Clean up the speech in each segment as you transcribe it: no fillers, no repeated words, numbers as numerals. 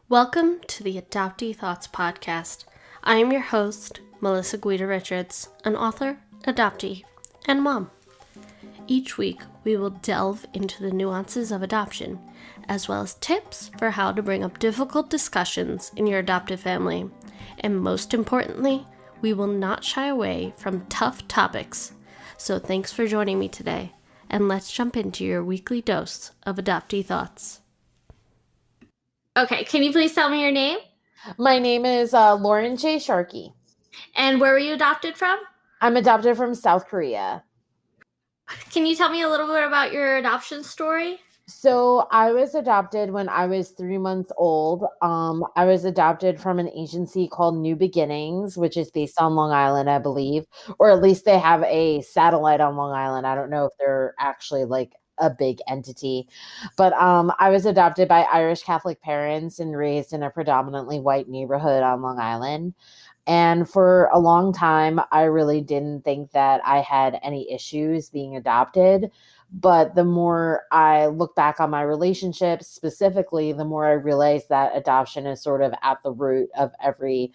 Welcome to the Adoptee Thoughts Podcast. I am your host, Melissa Guida-Richards, an author, adoptee, and mom. Each week, we will delve into the nuances of adoption, as well as tips for how to bring up difficult discussions in your adoptive family. And most importantly, we will not shy away from tough topics. So thanks for joining me today, and let's jump into your weekly dose of Adoptee Thoughts. Okay, can you please tell me your name? My name is Lauren Sharkey. And where were you adopted from? I'm adopted from South Korea. Can you tell me a little bit about your adoption story? So I was adopted when I was 3 months old. I was adopted from an agency called New Beginnings, which is based on Long Island, I believe, or at least they have a satellite on Long Island. I don't know if they're actually like a big entity, but I was adopted by Irish Catholic parents and raised in a predominantly white neighborhood on Long Island. And for a long time, I really didn't think that I had any issues being adopted. But the more I look back on my relationships specifically, the more I realize that adoption is sort of at the root of every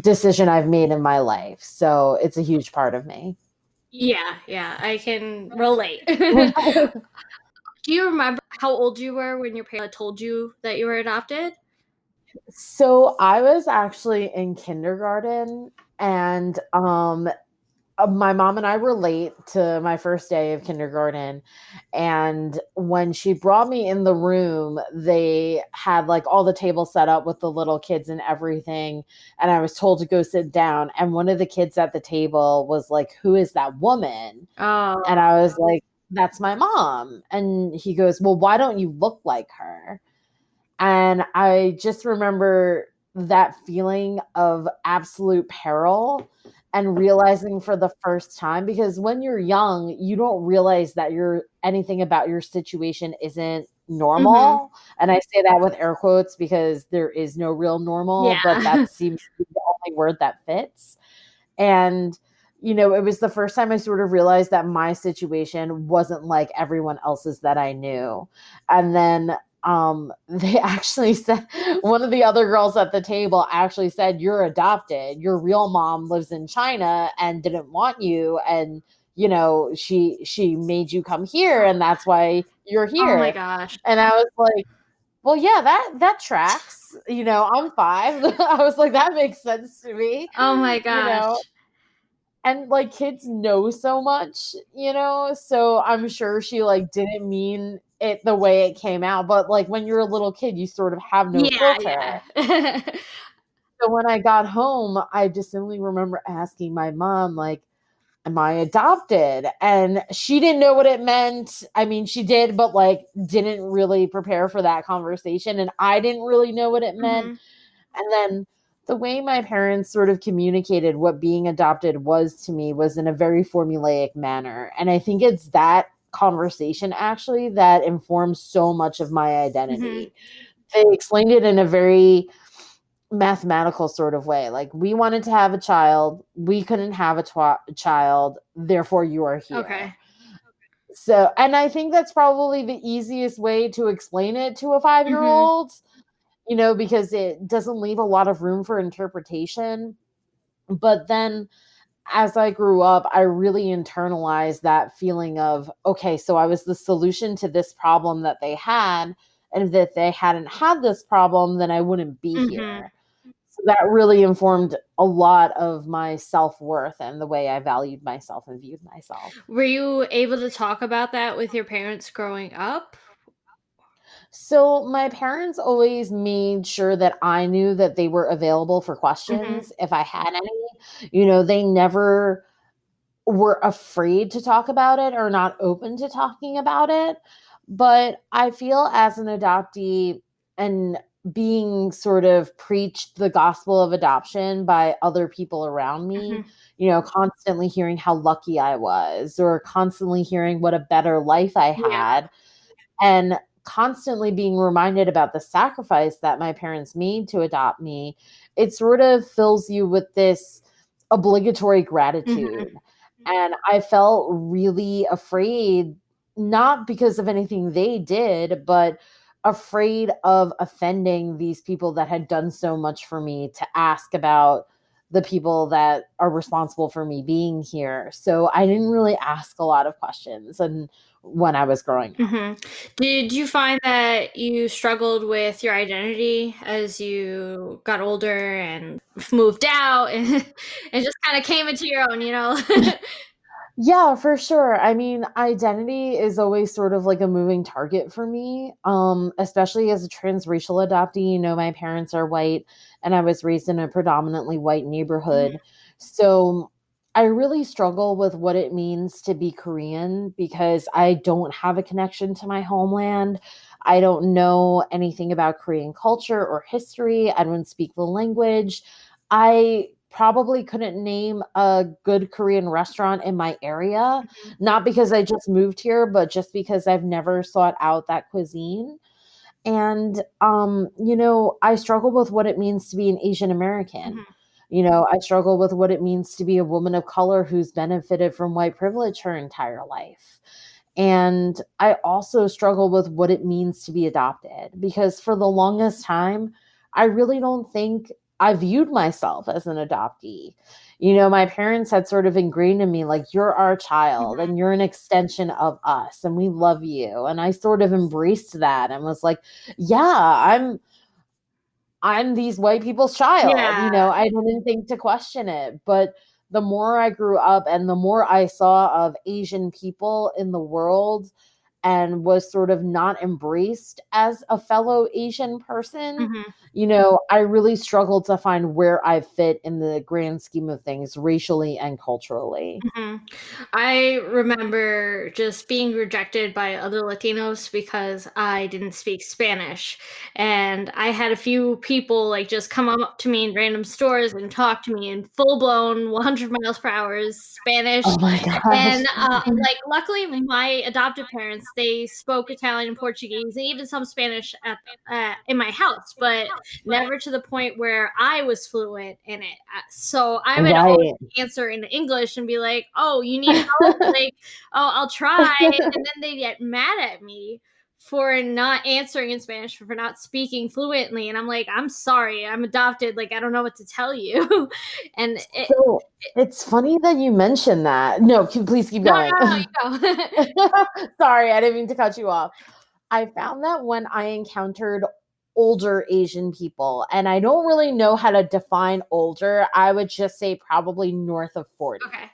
decision I've made in my life. So it's a huge part of me. Yeah, I can relate. Do you remember how old you were when your parents told you that you were adopted? So I was actually in kindergarten, and my mom and I were late to my first day of kindergarten. And when she brought me in the room, they had like all the tables set up with the little kids and everything. And I was told to go sit down. And one of the kids at the table was like, "Who is that woman?" Oh. And I was like, "That's my mom." And he goes, "Well, why don't you look like her?" And I just remember that feeling of absolute peril and realizing for the first time, because when you're young, you don't realize that anything about your situation isn't normal. Mm-hmm. And I say that with air quotes because there is no real normal, but that seems to be the only word that fits. And, it was the first time I sort of realized that my situation wasn't like everyone else's that I knew. And then they actually said, one of the other girls at the table actually said, "You're adopted. Your real mom lives in China and didn't want you. And, she made you come here and that's why you're here." Oh my gosh. And I was like, "Well, yeah, that tracks. I'm 5. I was like, that makes sense to me." Oh my gosh. And like kids know so much, so I'm sure she like didn't mean it the way it came out, but like when you're a little kid, you sort of have no filter. Yeah. So when I got home, I distinctly remember asking my mom, like, "Am I adopted?" And she didn't know what it meant. I mean, she did, but like didn't really prepare for that conversation. And I didn't really know what it meant. Mm-hmm. And then the way my parents sort of communicated what being adopted was to me was in a very formulaic manner. And I think it's that conversation actually that informs so much of my identity. Mm-hmm. They explained it in a very mathematical sort of way. Like, we wanted to have a child. We couldn't have a child. Therefore, you are here. Okay. So, and I think that's probably the easiest way to explain it to a 5-year-old. Mm-hmm. Because it doesn't leave a lot of room for interpretation. But then as I grew up, I really internalized that feeling of, okay, so I was the solution to this problem that they had. And if they hadn't had this problem, then I wouldn't be here. So that really informed a lot of my self-worth and the way I valued myself and viewed myself. Were you able to talk about that with your parents growing up? So my parents always made sure that I knew that they were available for questions if I had any. They never were afraid to talk about it or not open to talking about it. But I feel as an adoptee and being sort of preached the gospel of adoption by other people around me, constantly hearing how lucky I was or constantly hearing what a better life I had. And constantly being reminded about the sacrifice that my parents made to adopt me, it sort of fills you with this obligatory gratitude. And I felt really afraid, not because of anything they did, but afraid of offending these people that had done so much for me to ask about the people that are responsible for me being here. So I didn't really ask a lot of questions and when I was growing up. Mm-hmm. Did you find that you struggled with your identity as you got older and moved out and, and just kind of came into your own, Yeah, for sure. I mean, identity is always sort of like a moving target for me, especially as a transracial adoptee. My parents are white and I was raised in a predominantly white neighborhood. So I really struggle with what it means to be Korean because I don't have a connection to my homeland. I don't know anything about Korean culture or history. I don't speak the language. I probably couldn't name a good Korean restaurant in my area, not because I just moved here, but just because I've never sought out that cuisine. And I struggle with what it means to be an Asian American. Mhm. I struggle with what it means to be a woman of color who's benefited from white privilege her entire life. And I also struggle with what it means to be adopted because for the longest time, I really don't think I viewed myself as an adoptee. My parents had sort of ingrained in me, like, you're our child Mhm. and you're an extension of us and we love you. And I sort of embraced that and was like, yeah, I'm these white people's child. Yeah. I didn't think to question it. But the more I grew up and the more I saw of Asian people in the world and was sort of not embraced as a fellow Asian person, Mhm. I really struggled to find where I fit in the grand scheme of things, racially and culturally. Mhm. I remember just being rejected by other Latinos because I didn't speak Spanish. And I had a few people like just come up to me in random stores and talk to me in full blown 100 miles per hour Spanish. Oh my And gosh. like luckily my adopted parents, they spoke Italian and Portuguese and even some Spanish at in my house, but never to the point where I was fluent in it. So I would always Right. answer in English and be like, "Oh, you need help?" Like, "Oh, I'll try." And then they get mad at me for not answering in Spanish, for not speaking fluently, and I'm like, "I'm sorry, I'm adopted, like, I don't know what to tell you." And it So it's funny that you mentioned that. No, please keep No, going. no, no, you go. Sorry, I didn't mean to cut you off. I found that when I encountered older Asian people, and I don't really know how to define older, I would just say probably north of 40. Okay.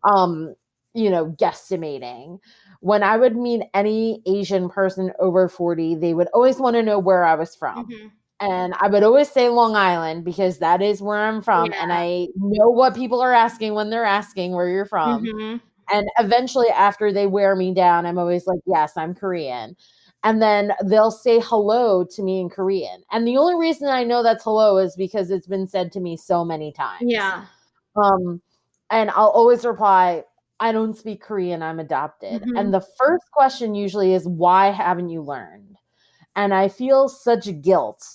Um, guesstimating. When I would meet any Asian person over 40, they would always want to know where I was from. Mhm. And I would always say Long Island because that is where I'm from. And Yeah. I know what people are asking when they're asking where you're from. Mhm. And eventually, after they wear me down, I'm always like, yes, I'm Korean. And then they'll say hello to me in Korean. And the only reason I know that's hello is because it's been said to me so many times. Yeah. Um, and I'll always reply, I don't speak Korean, I'm adopted. Mhm. And the first question usually is, why haven't you learned? And I feel such guilt,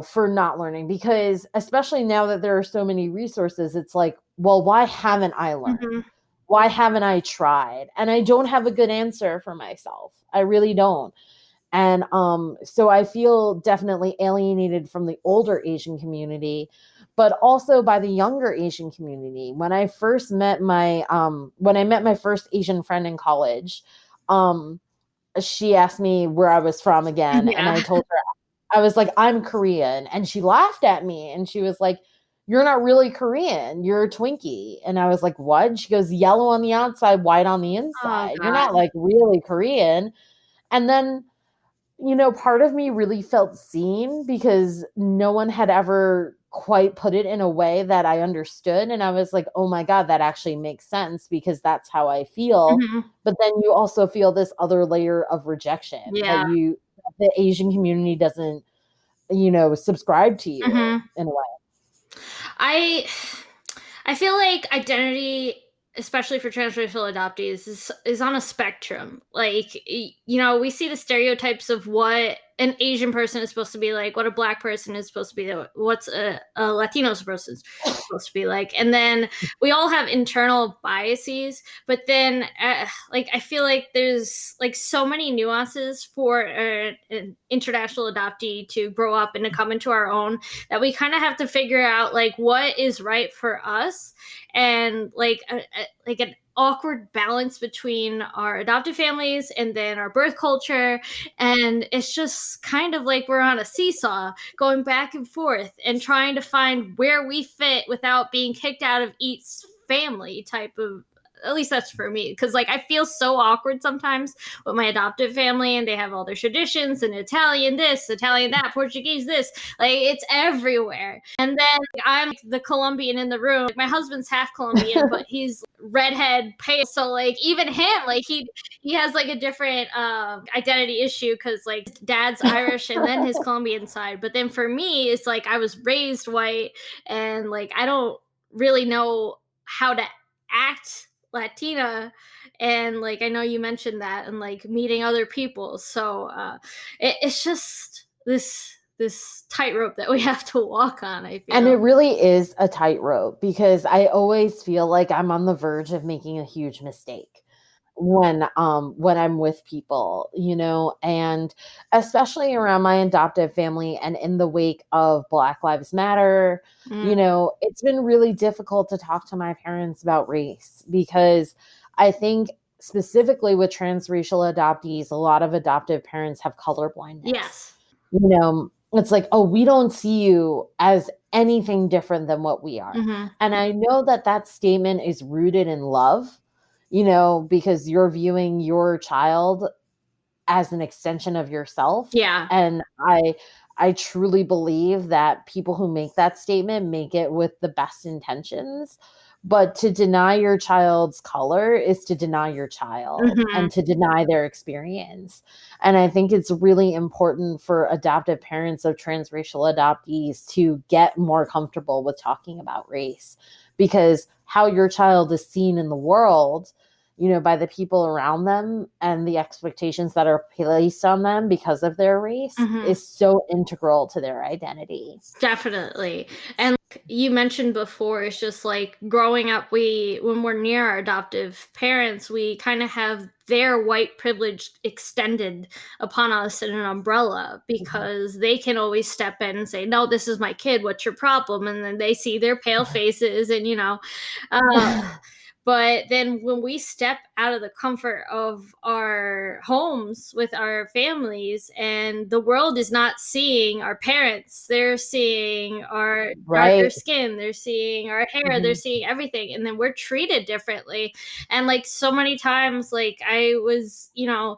for not learning because especially now that there are so many resources, it's like, well, why haven't I learned? Mhm. Why haven't I tried? And I don't have a good answer for myself. I really don't. And so I feel definitely alienated from the older Asian community, but also by the younger Asian community. When I met my first Asian friend in college, um, she asked me where I was from again, and Yeah. I told her I was like, I'm Korean. And she laughed at me and she was like, you're not really Korean. You're a Twinkie. And I was like, what? She goes, yellow on the outside, white on the Oh inside. You're not god. like really Korean. And then, part of me really felt seen because no one had ever quite put it in a way that I understood. And I was like, oh my God, that actually makes sense because that's how I feel. Mhm. But then you also feel this other layer of rejection that Yeah. the Asian community doesn't, subscribe to you Mhm. in a way. I I feel like identity, especially for transracial adoptees, is on a spectrum. Like we see the stereotypes of what an Asian person is supposed to be like, what a Black person is supposed to be, what's a Latino supposed to be like. And then we all have internal biases, but then like I feel like there's like so many nuances for an international adoptee to grow up and to come into our own, that we kind of have to figure out like what is right for us, and like an awkward balance between our adopted families and then our birth culture. And it's just kind of like we're on a seesaw going back and forth and trying to find where we fit without being kicked out of each family type of, at least that's for me, because like I feel so awkward sometimes with my adoptive family, and they have all their traditions and Italian this, Italian that, Portuguese this, like it's everywhere. And then I'm the Colombian in the room. Like, my husband's half Colombian, but he's redhead, pale, so like even him, like he has like a different identity issue, because like dad's Irish and then his Colombian side. But then for me, it's like I was raised white, and like I don't really know how to act Latina, and like I know you mentioned that, and like meeting other people, so it's just this tightrope that we have to walk on, I feel. And it really is a tightrope, because I always feel like I'm on the verge of making a huge mistake when I'm with people, you know, and especially around my adoptive family and in the wake of Black Lives Matter, you know, it's been really difficult to talk to my parents about race, because I think specifically with transracial adoptees, a lot of adoptive parents have color blindness. Yes. You know, it's like, oh, we don't see you as anything different than what we are. And I know that that statement is rooted in love, you know, because you're viewing your child as an extension of yourself. Yeah. And I truly believe that people who make that statement make it with the best intentions. But to deny your child's color is to deny your child and to deny their experience. And I think it's really important for adoptive parents of transracial adoptees to get more comfortable with talking about race, because how your child is seen in the world, you know, by the people around them and the expectations that are placed on them because of their race is so integral to their identity. Definitely. And you mentioned before, it's just like growing up, when we're near our adoptive parents, we kind of have their white privilege extended upon us in an umbrella, because they can always step in and say, no, this is my kid, what's your problem? And then they see their pale faces and, you know, but then when we step out of the comfort of our homes with our families, and the world is not seeing our parents, they're seeing our darker skin, they're seeing our hair, they're seeing everything. And then we're treated differently. And like so many times, like I was, you know,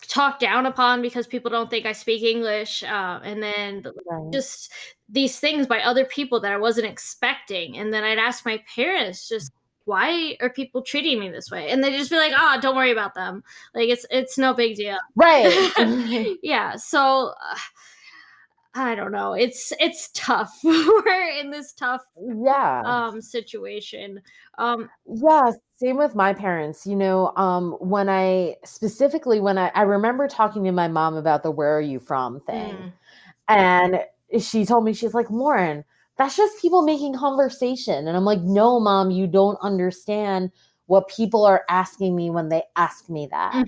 talked down upon because people don't think I speak English. And then just these things by other people that I wasn't expecting. And then I'd ask my parents, just, why are people treating me this way? And they'd just be like, oh, don't worry about them. Like, it's no big deal. Right. Yeah. So I don't know. It's tough. We're in this tough situation. Yeah, same with my parents. You know, when I remember talking to my mom about the "where are you from" thing, and she told me, she's like, Lauren, that's just people making conversation. And I'm like, no, Mom, you don't understand what people are asking me when they ask me that.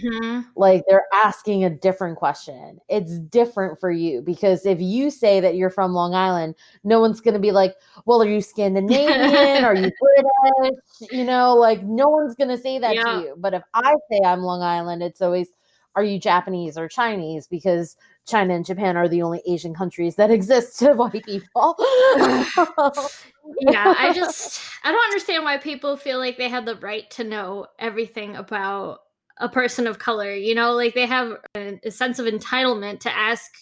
Like, they're asking a different question. It's different for you, because if you say that you're from Long Island, no one's going to be like, well, are you Scandinavian? Are you British? You know, like, no one's going to say that to you. But if I say I'm Long Island, it's always, are you Japanese or Chinese? Because China and Japan are the only Asian countries that exist to white people. Yeah, I don't understand why people feel like they have the right to know everything about a person of color. You know, like they have a sense of entitlement to ask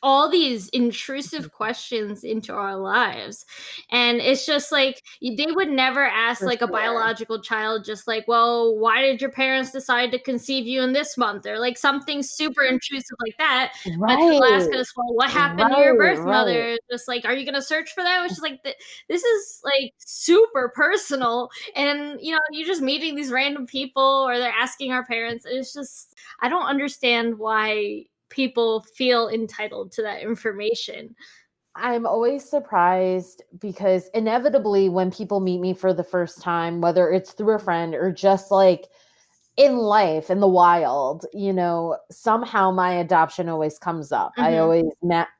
all these intrusive questions into our lives. And it's just like they would never ask For like a sure. biological child just like, well, why did your parents decide to conceive you in this month, or like something super intrusive like that. But they'll ask Right. us, well, what happened to your Right, birth right. mother? Just like, are you going to search for that? Which is like this is like super personal. And you're just meeting these random people, or they're asking our parents. It's just, I don't understand why people feel entitled to that information. I'm always surprised because inevitably when people meet me for the first time, whether it's through a friend or just like in life, in the wild, somehow my adoption always comes up. I Mm-hmm. always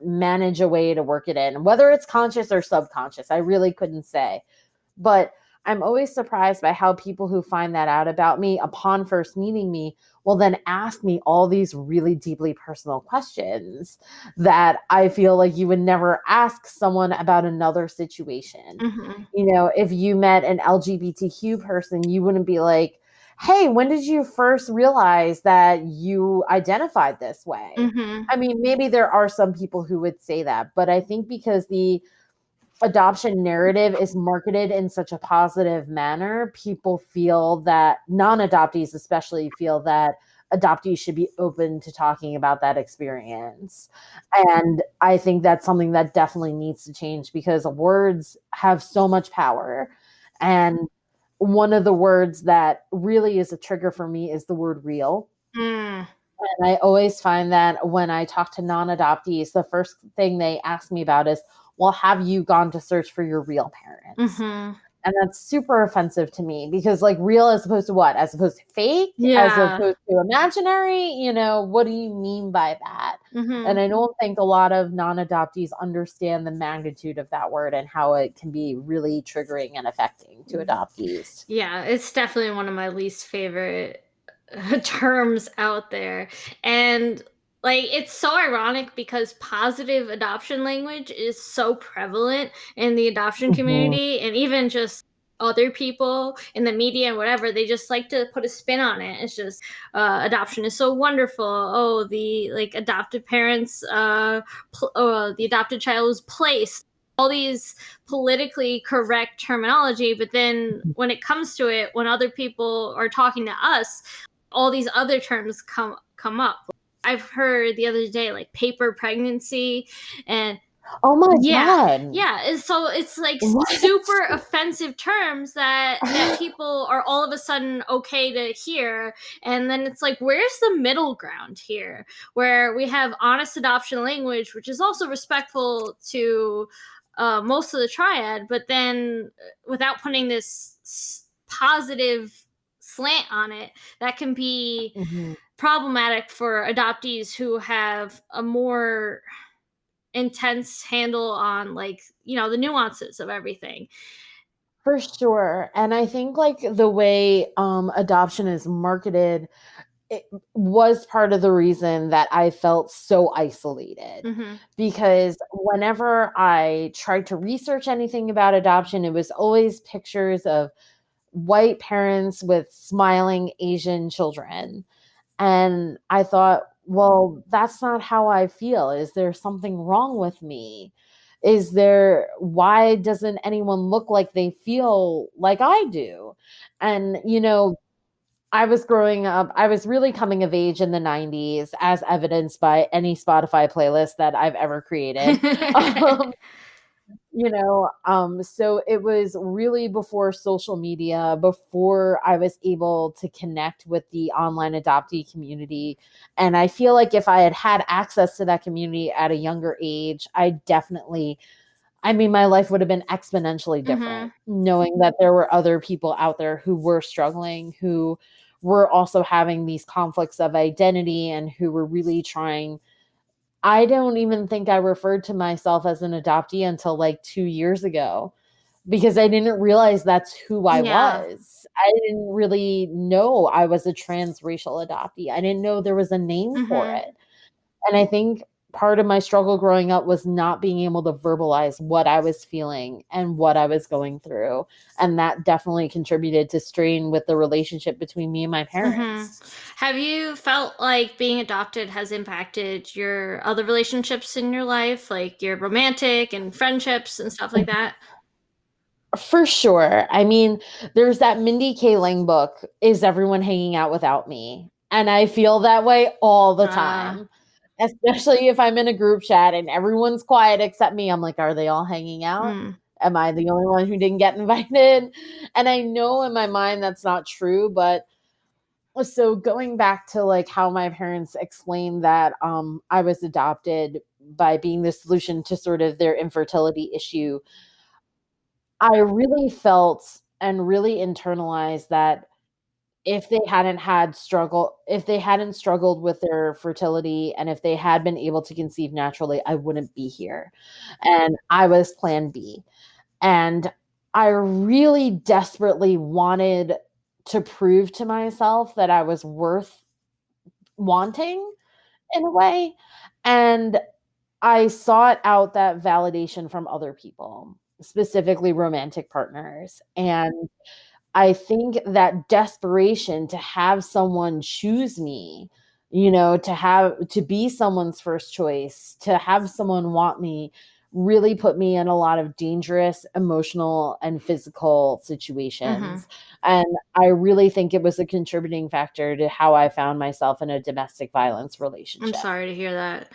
manage a way to work it in, whether it's conscious or subconscious. I really couldn't say. But I'm always surprised by how people who find that out about me upon first meeting me will then ask me all these really deeply personal questions that I feel like you would never ask someone about another situation. Mm-hmm. If you met an LGBTQ person, you wouldn't be like, hey, when did you first realize that you identified this way? Mm-hmm. I mean, maybe there are some people who would say that, but I think because the adoption narrative is marketed in such a positive manner, people feel that non-adoptees especially feel that adoptees should be open to talking about that experience. And I think that's something that definitely needs to change because words have so much power. And one of the words that really is a trigger for me is the word real. Mm. And I always find that when I talk to non-adoptees, the first thing they ask me about is, well, have you gone to search for your real parents? Mm-hmm. And that's super offensive to me because like real as opposed to what? As opposed to fake? As Yeah. opposed to imaginary? What do you mean by that? Mm-hmm. And I don't think a lot of non-adoptees understand the magnitude of that word and how it can be really triggering and affecting to adoptees. Yeah, it's definitely one of my least favorite terms out there. And like, it's so ironic because positive adoption language is so prevalent in the adoption Mhm. community, and even just other people in the media and whatever, they just like to put a spin on it. It's just adoption is so wonderful. Oh, the like adopted parents, the adopted child was placed, all these politically correct terminology. But then when it comes to it, when other people are talking to us, all these other terms come up. I've heard the other day like paper pregnancy, and Oh my yeah, God. yeah. And so it's like What? super offensive terms that people are all of a sudden okay to hear. And then it's like, where's the middle ground here, where we have honest adoption language, which is also respectful to most of the triad, but then without putting this positive slant on it that can be Mhm. problematic for adoptees who have a more intense handle on like the nuances of everything. For sure. And I think like the way adoption is marketed, it was part of the reason that I felt so isolated. Mm-hmm. Because whenever I tried to research anything about adoption, it was always pictures of white parents with smiling Asian children. And I thought, well, that's not how I feel. Is there something wrong with me? Why doesn't anyone look like they feel like I do? And, I was growing up, I was really coming of age in the 90s, as evidenced by any Spotify playlist that I've ever created. Um, so it was really before social media, before I was able to connect with the online adoptee community. And I feel like if I had had access to that community at a younger age, my life would have been exponentially Mm-hmm. different, knowing that there were other people out there who were struggling, who were also having these conflicts of identity, and who were really trying. I don't even think I referred to myself as an adoptee until like 2 years ago because I didn't realize that's who I Yeah. was. I didn't really know I was a transracial adoptee. I didn't know there was a name for Mm-hmm. it. And I think part of my struggle growing up was not being able to verbalize what I was feeling and what I was going through. And that definitely contributed to strain with the relationship between me and my parents. Have you felt like being adopted has impacted your other relationships in your life, like your romantic and friendships and stuff like that? For sure. I mean, there's that Mindy Kaling book, Is Everyone Hanging Out Without Me? And I feel that way all the time, especially if I'm in a group chat and everyone's quiet except me. I'm like, are they all hanging out? Am I the only one who didn't get invited? And I know in my mind that's not true, but so going back to like how my parents explained that I was adopted by being the solution to sort of their infertility issue, I really felt and really internalized that if they hadn't struggled with their fertility and if they had been able to conceive naturally, I wouldn't be here. And I was plan B. And I really desperately wanted to prove to myself that I was worth wanting in a way. And I sought out that validation from other people, specifically romantic partners. And I think that desperation to have someone choose me, to be someone's first choice, to have someone want me, really put me in a lot of dangerous emotional and physical situations. And I really think it was a contributing factor to how I found myself in a domestic violence relationship. I'm sorry to hear that.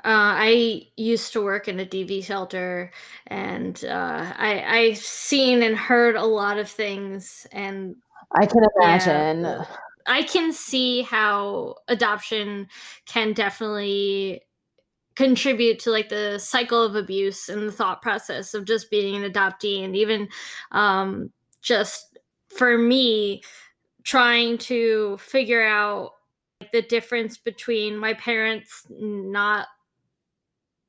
I used to work in a DV shelter, and I've seen and heard a lot of things, and I can imagine. I can see how adoption can definitely contribute to like the cycle of abuse and the thought process of just being an adoptee, and even just for me trying to figure out like the difference between my parents not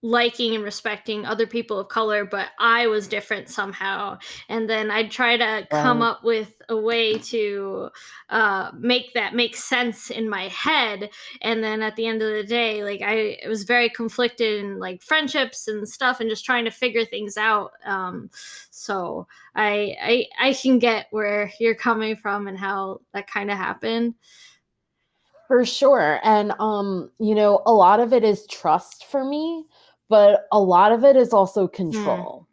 liking and respecting other people of color, but I was different somehow. And then I'd try to come Right. up with a way to make that make sense in my head. And then at the end of the day, like I was very conflicted in like friendships and stuff, and just trying to figure things out. So I can get where you're coming from and how that kind of happened. For sure. And a lot of it is trust for me, but a lot of it is also control.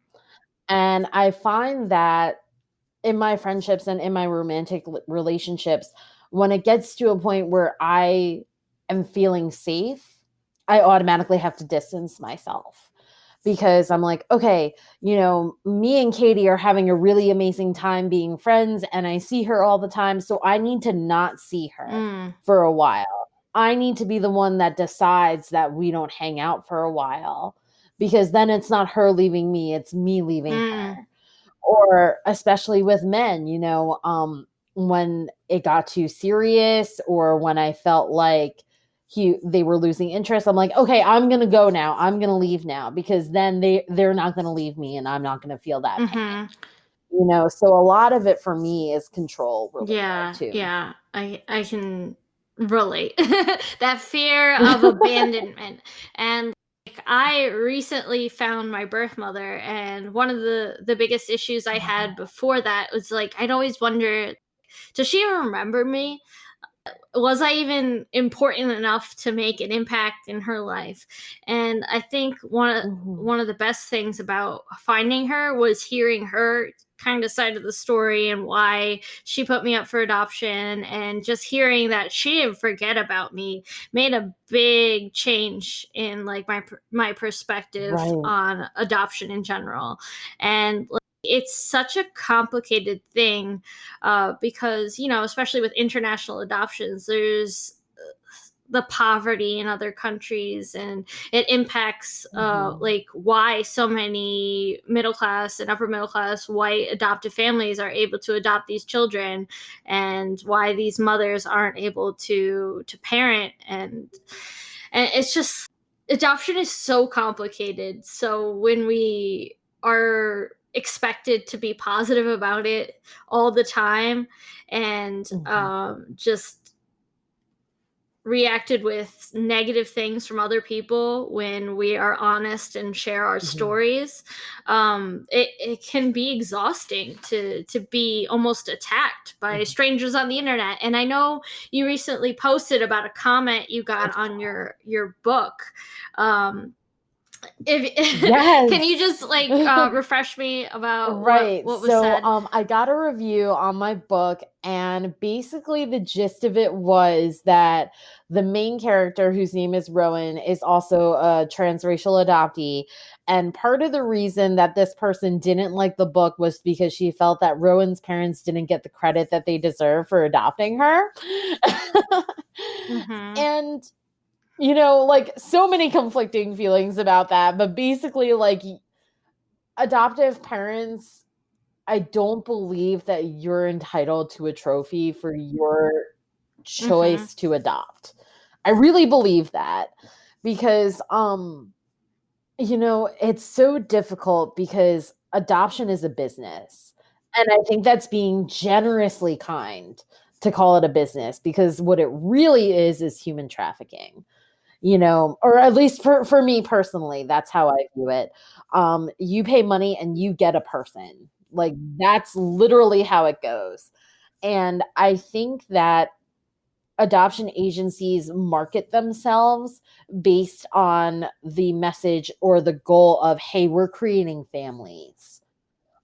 And I find that in my friendships and in my romantic relationships, when it gets to a point where I am feeling safe, I automatically have to distance myself because I'm like, okay, me and Katie are having a really amazing time being friends and I see her all the time. So I need to not see her for a while. I need to be the one that decides that we don't hang out for a while because then it's not her leaving me, it's me leaving her. Or especially with men, when it got too serious or when I felt like they were losing interest, I'm like, okay, I'm gonna go now. I'm gonna leave now because then they're not gonna leave me and I'm not gonna feel that pain. So a lot of it for me is control related too. Yeah, I can relate. That fear of abandonment. And like, I recently found my birth mother, and one of the biggest issues I had before that was like I'd always wonder, does she even remember me? Was I even important enough to make an impact in her life? And I think one of the best things about finding her was hearing her kind of side of the story and why she put me up for adoption, and just hearing that she didn't forget about me made a big change in like my perspective Right. on adoption in general. And like, it's such a complicated thing because especially with international adoptions, there's the poverty in other countries, and it impacts like why so many middle class and upper middle class white adoptive families are able to adopt these children, and why these mothers aren't able to parent. And it's just, adoption is so complicated. So when we are expected to be positive about it all the time, and just reacted with negative things from other people when we are honest and share our stories. It can be exhausting to be almost attacked by strangers on the internet. And I know you recently posted about a comment you got on your book. Yes. Can you just refresh me about Right. what was said? I got a review on my book, and basically the gist of it was that the main character, whose name is Rowan, is also a transracial adoptee. And part of the reason that this person didn't like the book was because she felt that Rowan's parents didn't get the credit that they deserve for adopting her. And so many conflicting feelings about that. But basically, adoptive parents, I don't believe that you're entitled to a trophy for your choice to adopt. I really believe that because, it's so difficult because adoption is a business. And I think that's being generously kind to call it a business, because what it really is human trafficking. Or at least for me personally, that's how I view it. You pay money and you get a person. Like, that's literally how it goes. And I think that adoption agencies market themselves based on the message or the goal of, hey, we're creating families.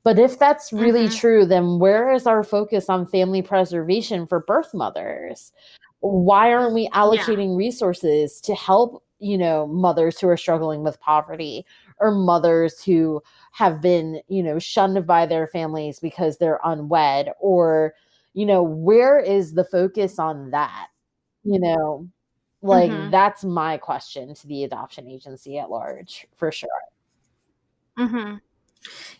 But if that's really true, then where is our focus on family preservation for birth mothers? Why aren't we allocating resources to help, mothers who are struggling with poverty, or mothers who have been, shunned by their families because they're unwed? Or, where is the focus on that? That's my question to the adoption agency at large, for sure.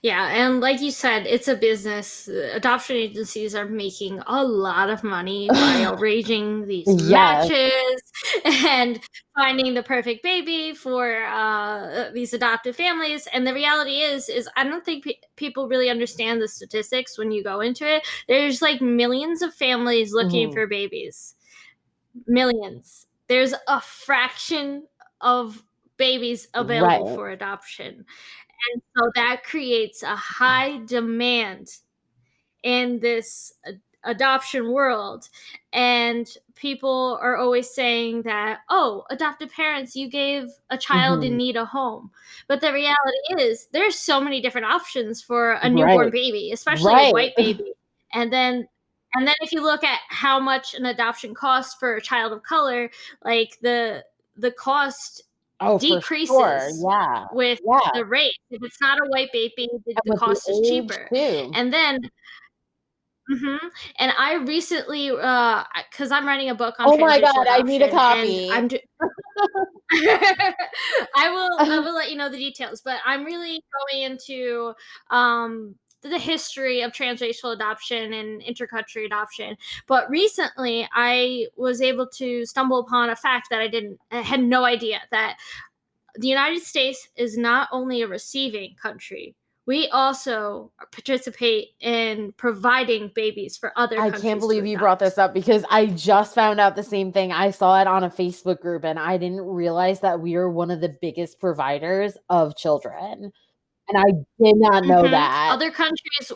Yeah, and like you said, it's a business. Adoption agencies are making a lot of money by arranging these matches and finding the perfect baby for these adoptive families. And the reality is I don't think people really understand the statistics when you go into it. There's millions of families looking for babies. Millions. There's a fraction of babies available for adoption. And so that creates a high demand in this adoption world. And people are always saying that, oh, adoptive parents, you gave a child in need a home. But the reality is there's so many different options for a newborn baby, especially a white baby. And then if you look at how much an adoption costs for a child of color, the cost decreases with the rate. If it's not a white baby, the cost is cheaper. And then and I recently, because I'm writing a book on my transracial God, I need a adoption, copy. and I will let you know the details, but I'm really going into the history of transracial adoption and intercountry adoption. But recently, I was able to stumble upon a fact that I had no idea, that the United States is not only a receiving country, we also participate in providing babies for other countries. I can't believe you brought this up, because I just found out the same thing. I saw it on a Facebook group, and I didn't realize that we are one of the biggest providers of children. And I did not know that. Other countries,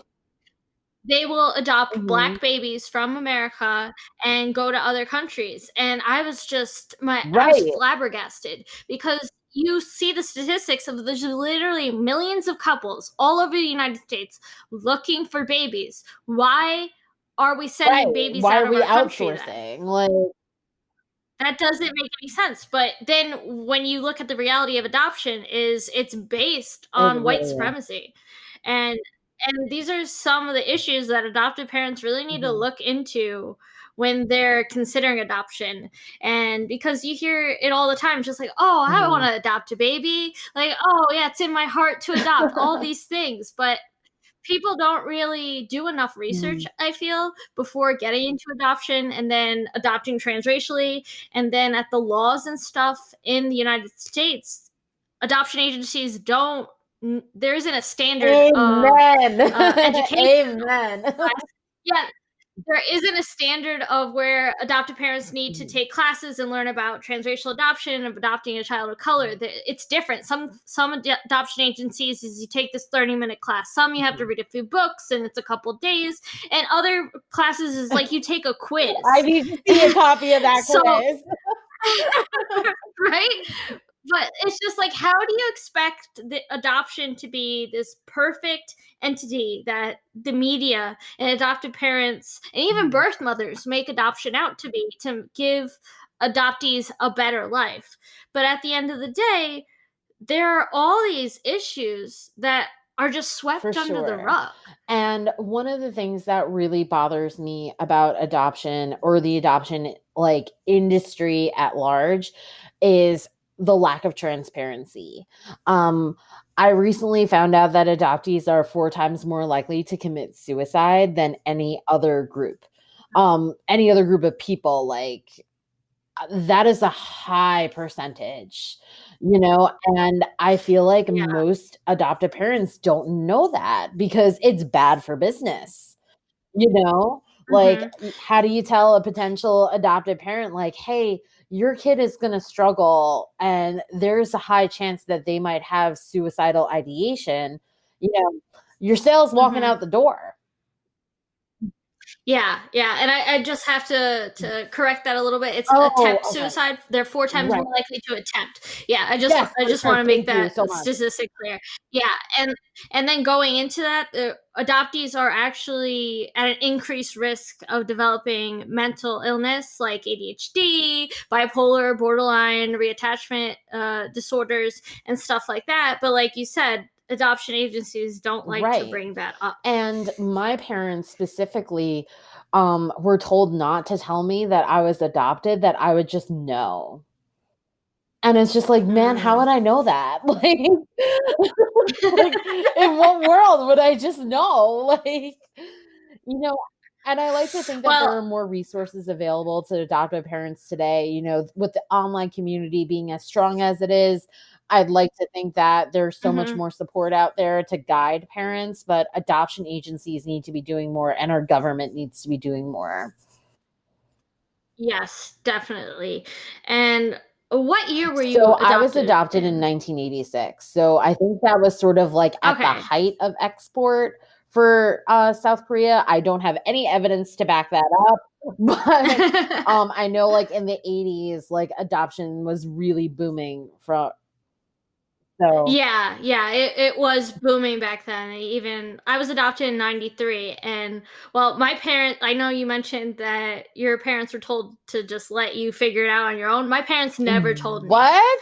they will adopt Black babies from America and go to other countries. And I was I was flabbergasted, because you see the statistics of there's literally millions of couples all over the United States looking for babies. Why are we sending babies out of our country then? That doesn't make any sense. But then when you look at the reality of adoption, it's based on white supremacy. And these are some of the issues that adoptive parents really need to look into when they're considering adoption. And because you hear it all the time, just oh, I want to adopt a baby. Oh yeah, it's in my heart to adopt, all these things. But people don't really do enough research, I feel, before getting into adoption and then adopting transracially. And then at the laws and stuff in the United States, adoption agencies there isn't a standard of education. Amen. Yeah, there isn't a standard of where adoptive parents need to take classes and learn about transracial adoption, of adopting a child of color. It's different. Some adoption agencies is you take this 30-minute class. Some you have to read a few books and it's a couple days. And other classes is like you take a quiz. I need to see a copy of that quiz. Right? But it's just like, how do you expect the adoption to be this perfect entity that the media and adoptive parents and even birth mothers make adoption out to be, to give adoptees a better life? But at the end of the day, there are all these issues that are just swept under the rug. And one of the things that really bothers me about adoption, or the adoption like industry at large, is the lack of transparency. I recently found out that adoptees are 4 times more likely to commit suicide than any other group of people. Like, that is a high percentage, and I feel like most adoptive parents don't know that because it's bad for business. Like, how do you tell a potential adoptive parent, like, hey, your kid is going to struggle and there's a high chance that they might have suicidal ideation? Your sales walking out the door. Yeah. And I just have to correct that a little bit. It's attempt suicide. They're 4 times more likely to attempt. Yeah, I just want to make that statistic clear. Yeah, and then going into that, adoptees are actually at an increased risk of developing mental illness like ADHD, bipolar, borderline, reattachment disorders, and stuff like that. But like you said, adoption agencies don't like to bring that up. And my parents specifically were told not to tell me that I was adopted, that I would just know. And it's just like, man, how would I know that? Like, in what world would I just know? And I like to think that there are more resources available to adoptive parents today, with the online community being as strong as it is. I'd like to think that there's so much more support out there to guide parents, but adoption agencies need to be doing more, and our government needs to be doing more. Yes, definitely. And what year were you adopted? I was adopted in 1986. So I think that was sort of like at the height of export for South Korea. I don't have any evidence to back that up, but I know like in the 80s, like adoption was really booming Yeah, it was booming back then. I was adopted in 93, and my parents, I know you mentioned that your parents were told to just let you figure it out on your own. My parents never told me. What?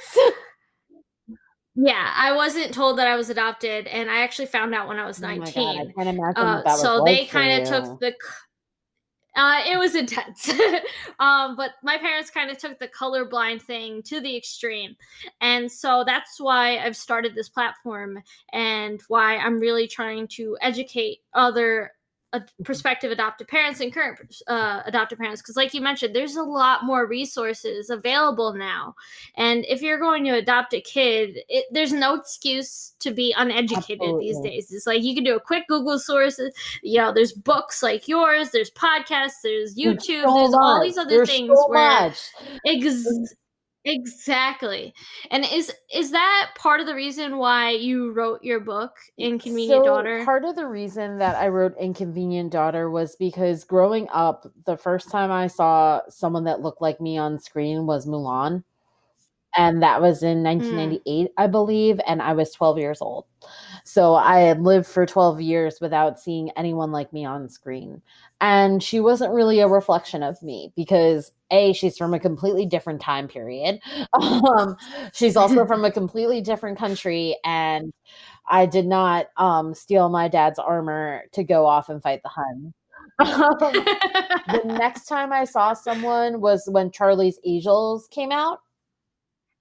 Yeah, I wasn't told that I was adopted, and I actually found out when I was 19. Oh my God, I can't imagine what that was so like they kind of took the it was intense. But my parents kind of took the colorblind thing to the extreme. And so that's why I've started this platform, and why I'm really trying to educate other prospective adoptive parents and current adoptive parents. Because like you mentioned, there's a lot more resources available now. And if you're going to adopt a kid, there's no excuse to be uneducated these days. It's like you can do a quick Google source. There's books like yours, there's podcasts, there's YouTube, there's all these other things where exactly. And is that part of the reason why you wrote your book, Inconvenient Daughter? Part of the reason that I wrote Inconvenient Daughter was because growing up, the first time I saw someone that looked like me on screen was Mulan. And that was in 1998, I believe, and I was 12 years old. So I had lived for 12 years without seeing anyone like me on screen. And she wasn't really a reflection of me because she's from a completely different time period. She's also from a completely different country, and I did not steal my dad's armor to go off and fight the Hun. The next time I saw someone was when Charlie's Angels came out.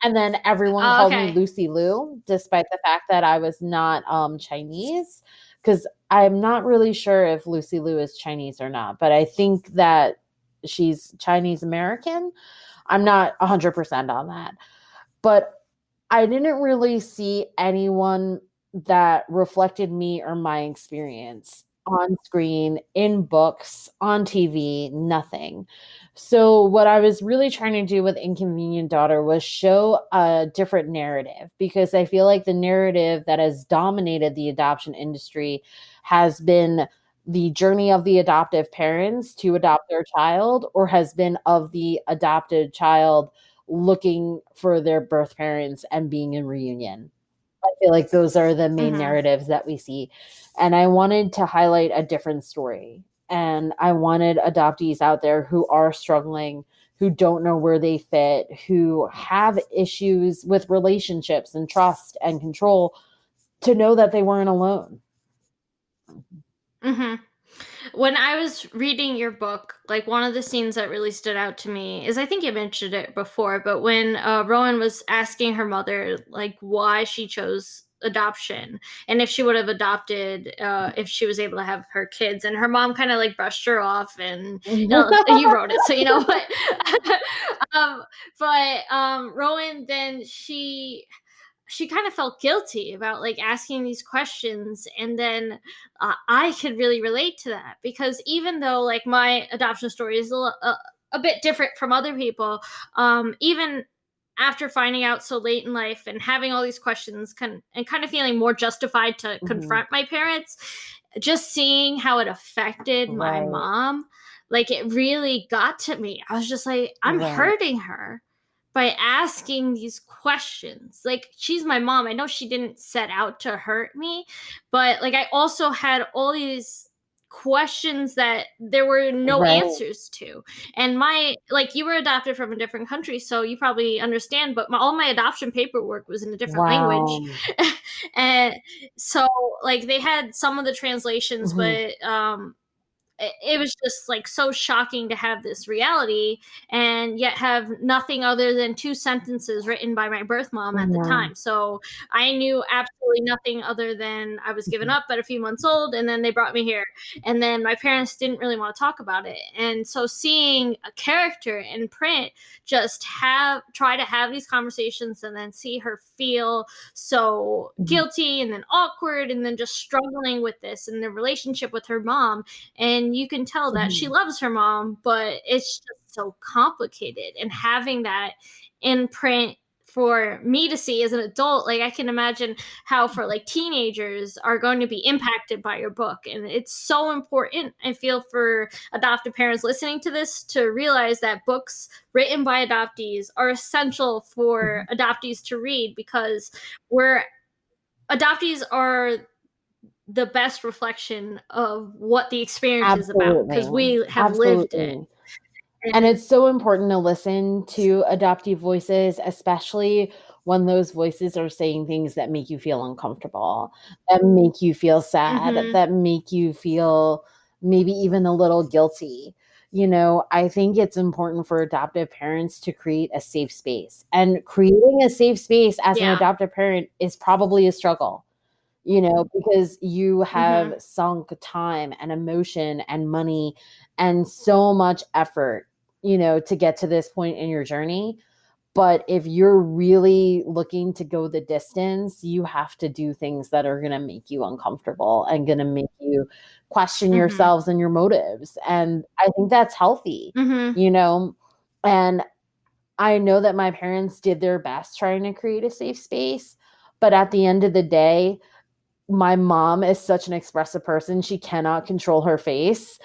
And then everyone called me Lucy Liu, despite the fact that I was not Chinese, because I'm not really sure if Lucy Liu is Chinese or not, but I think that she's Chinese American. I'm not 100% on that. But I didn't really see anyone that reflected me or my experience. on screen, in books, on TV, nothing. So what I was really trying to do with Inconvenient Daughter was show a different narrative, because I feel like the narrative that has dominated the adoption industry has been the journey of the adoptive parents to adopt their child, or has been of the adopted child looking for their birth parents and being in reunion. I feel like those are the main Mm-hmm. narratives that we see. And I wanted to highlight a different story. And I wanted adoptees out there who are struggling, who don't know where they fit, who have issues with relationships and trust and control, to know that they weren't alone. Mm-hmm. When I was reading your book, like one of the scenes that really stood out to me is, I think you mentioned it before, but when Rowan was asking her mother like why she chose adoption and if she would have adopted if she was able to have her kids, and her mom kind of like brushed her off, and you wrote it, so you know what. um, but Rowan, then she kind of felt guilty about like asking these questions, and then I could really relate to that, because even though like my adoption story is a bit different from other people, even after finding out so late in life and having all these questions and kind of feeling more justified to Mhm. confront my parents, just seeing how it affected my Right, mom, like it really got to me. I was just like, I'm right, hurting her by asking these questions. Like, she's my mom. I know she didn't set out to hurt me, but like I also had all these questions that there were no right. answers to. And my like you were adopted from a different country, so you probably understand, but all my adoption paperwork was in a different language. Wow. And so like they had some of the translations, Mhm. but it was just like so shocking to have this reality and yet have nothing other than two sentences written by my birth mom at the Yeah. time. So I knew absolutely nothing other than I was given Mhm. up at a few months old, and then they brought me here. And then my parents didn't really want to talk about it. And so seeing a character in print just have try to have these conversations and then see her feel so Mhm. guilty and then awkward and then just struggling with this and the relationship with her mom, and you can tell that she Mhm. loves her mom, but it's just so complicated. And having that in print for me to see as an adult, like I can imagine how for like teenagers are going to be impacted by your book. And it's so important, I feel, for adoptive parents listening to this to realize that books written by adoptees are essential for Mhm. adoptees to read, because we're adoptees are the best reflection of what the experience is about, because Absolutely. we have lived it. Absolutely. And And it's so important to listen to adoptive voices, especially when those voices are saying things that make you feel uncomfortable, that make you feel sad, mhm, that make you feel maybe even a little guilty. I think it's important for adoptive parents to create a safe space. And creating a safe space as an yeah, adoptive parent is probably a struggle, because you have mhm, sunk time and emotion and money and so much effort, to get to this point in your journey. But if you're really looking to go the distance, you have to do things that are going to make you uncomfortable and going to make you question mhm, yourselves and your motives. And I think that's healthy, mhm, you know? And I know that my parents did their best trying to create a safe space. But at the end of the day, my mom is such an expressive person, she cannot control her face.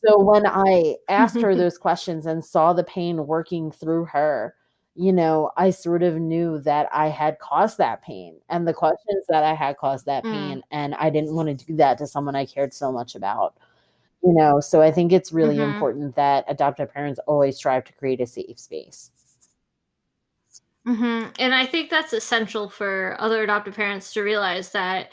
So when I asked her those questions and saw the pain working through her, I sort of knew that I had caused that pain and the questions that I had caused that mm, pain, and I didn't want to do that to someone I cared so much about. So I think it's really mhm, important that adoptive parents always strive to create a safe space. mhm. And I think that's essential for other adoptive parents to realize that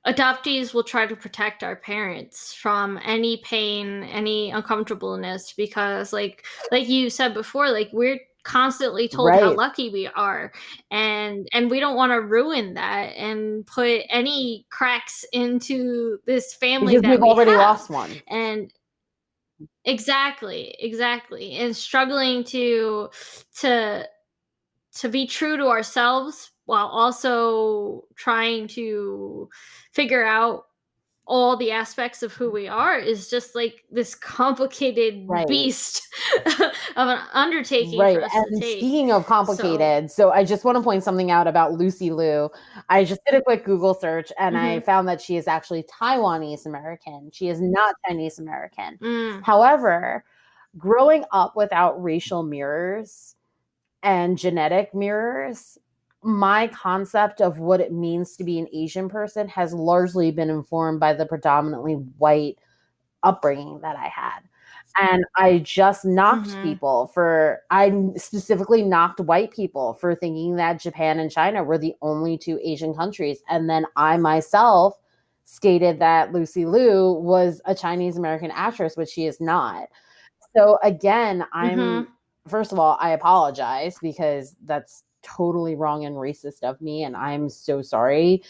adoptees will try to protect our parents from any pain, any uncomfortableness, because like you said before, like we're constantly told how Right. lucky we are, and we don't want to ruin that and put any cracks into this family Because that we've we already have. lost one. And exactly, exactly. And struggling to to be true to ourselves while also trying to figure out all the aspects of who we are is just like this complicated Right. beast of an undertaking Right. for us to And take. speaking of So, complicated, so I just want to point something out about Lucy Liu. I just did a quick Google search and I mhm, found that she is actually Taiwanese American. She is not Chinese American. mm, However, growing up without racial mirrors and genetic mirrors, my concept of what it means to be an Asian person has largely been informed by the predominantly white upbringing that I had. And I just knocked mhm, people for, I specifically knocked white people for thinking that Japan and China were the only two Asian countries. And then I myself stated that Lucy Liu was a Chinese American actress, which she is not. So again, mhm, first of all, I apologize because that's totally wrong and racist of me. And I'm so sorry.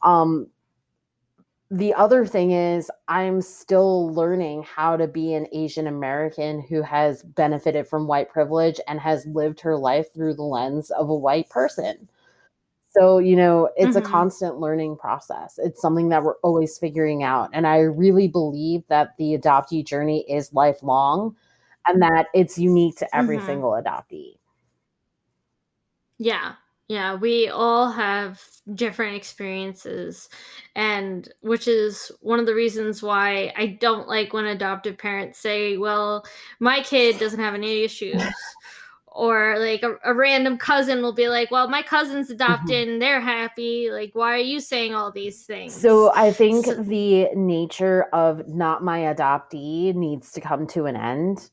Um, the other thing is, I'm still learning how to be an Asian American who has benefited from white privilege and has lived her life through the lens of a white person. So, it's a mhm, constant learning process. It's something that we're always figuring out. And I really believe that the adoptee journey is lifelong and that it's unique to every mhm. single adoptee. Yeah. Yeah, we all have different experiences, and which is one of the reasons why I don't like when adoptive parents say, "Well, my kid doesn't have any issues." Or like a random cousin will be like, "Well, my cousin's Mhm. adopted and they're happy. Like, why are you saying all these things?" So I think So, the nature of not my adoptee needs to come to an end.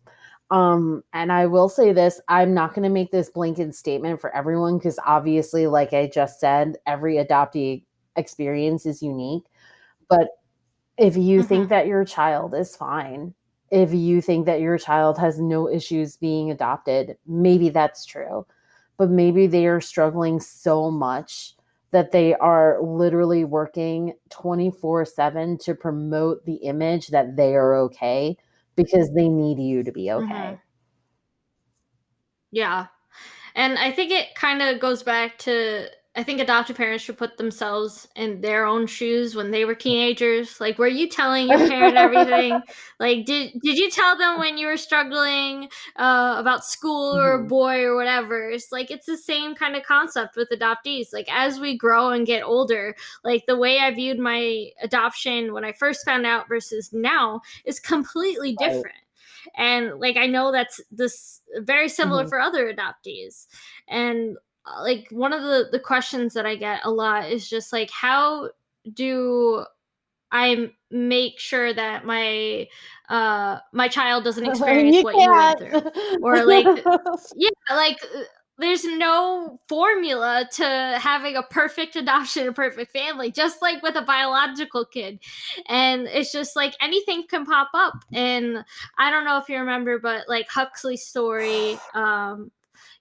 And I will say this, I'm not going to make this blanket statement for everyone because obviously, like I just said, every adoptee experience is unique. But if you think mhm, that your child is fine, if you think that your child has no issues being adopted, maybe that's true. But maybe they are struggling so much that they are literally working 24/7 to promote the image that they are okay because they need you to be mhm. okay. Yeah. And I think it kind of goes back to, I think adoptive parents should put themselves in their own shoes when they were teenagers. Like, were you telling your parent everything? Like, did you tell them when you were struggling about school or a Mhm. boy or whatever? It's like it's the same kind of concept with adoptees. Like, as we grow and get older, like the way I viewed my adoption when I first found out versus now is completely Right. different. And like I know that's this very similar Mhm. for other adoptees. And like one of the questions that I get a lot is just like, how do I make sure that my child doesn't experience You what you went through? can't. Or like, yeah, like there's no formula to having a perfect adoption, a perfect family, just like with a biological kid. And it's just like anything can pop up. And I don't know if you remember, but like Huxley's story,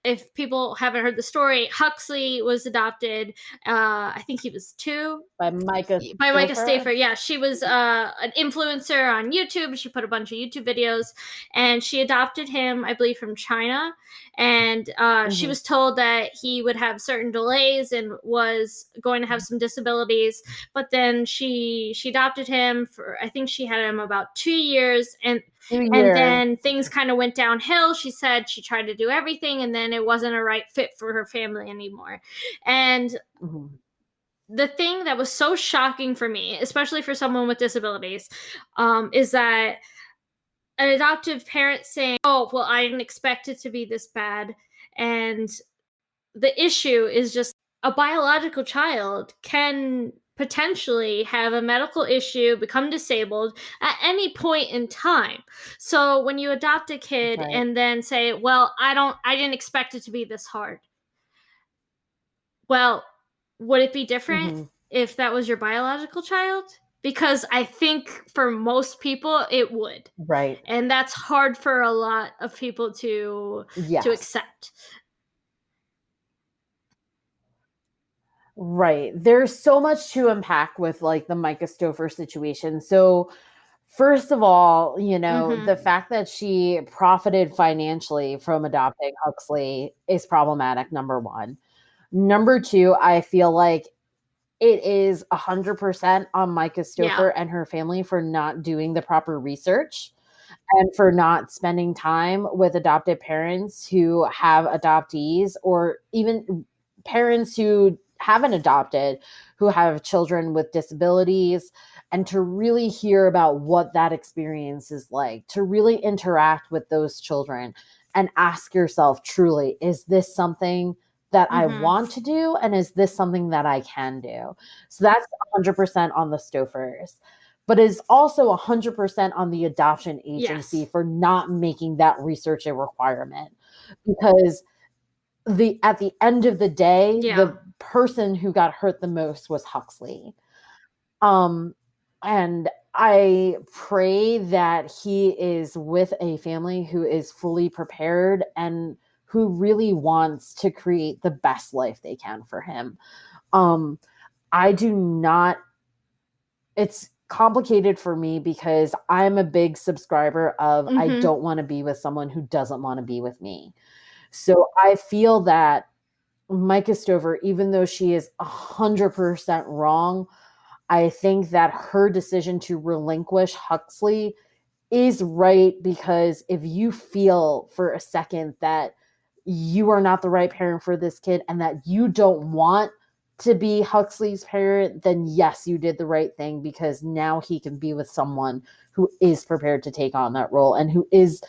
if people haven't heard the story, Huxley was adopted. I think he was 2, By Micah by Micah Stouffer. Stafer. Yeah, she was an influencer on YouTube. She put a bunch of YouTube videos, and she adopted him, I believe, from China. And she Mhm. was told that he would have certain delays and was going to have some disabilities. But then she adopted him for, I think she had him about 2 years, 2 and years. then things kind of went downhill. She said she tried to do everything, and then it wasn't a right fit for her family anymore. And Mhm. the thing that was so shocking for me, especially for someone with disabilities, is that an adoptive parent saying, "Oh, well, I didn't expect it to be this bad," and the issue is just a biological child can potentially have a medical issue, become disabled at any point in time. So when you adopt a kid Right. and then say, "Well, I didn't expect it to be this hard." Well, would it be different Mhm. if that was your biological child? Because I think for most people it would. Right. And that's hard for a lot of people to Yes. accept. Right. There's so much to unpack with like the Micah Stouffer situation. So, first of all, the Mhm. fact that she profited financially from adopting Huxley is problematic, number one. Number two, I feel like it is 100% on Micah Stouffer Yeah. and her family for not doing the proper research and for not spending time with adopted parents who have adoptees, or even parents who haven't adopted, who have children with disabilities, and to really hear about what that experience is like, to really interact with those children and ask yourself truly, is this something that I want to do? And is this something that I can do? So that's 100% on the Stouffers, but is also 100% on the adoption agency for not making that research a requirement. Because at the end of the day, the person who got hurt the most was Huxley. And I pray that he is with a family who is fully prepared and who really wants to create the best life they can for him. I do not, it's complicated for me because I'm a big subscriber of I don't want to be with someone who doesn't want to be with me. So I feel that Micah Stover, even though she is 100% wrong, I think that her decision to relinquish Huxley is right, because if you feel for a second that you are not the right parent for this kid and that you don't want to be Huxley's parent, then yes, you did the right thing, because now he can be with someone who is prepared to take on that role and who is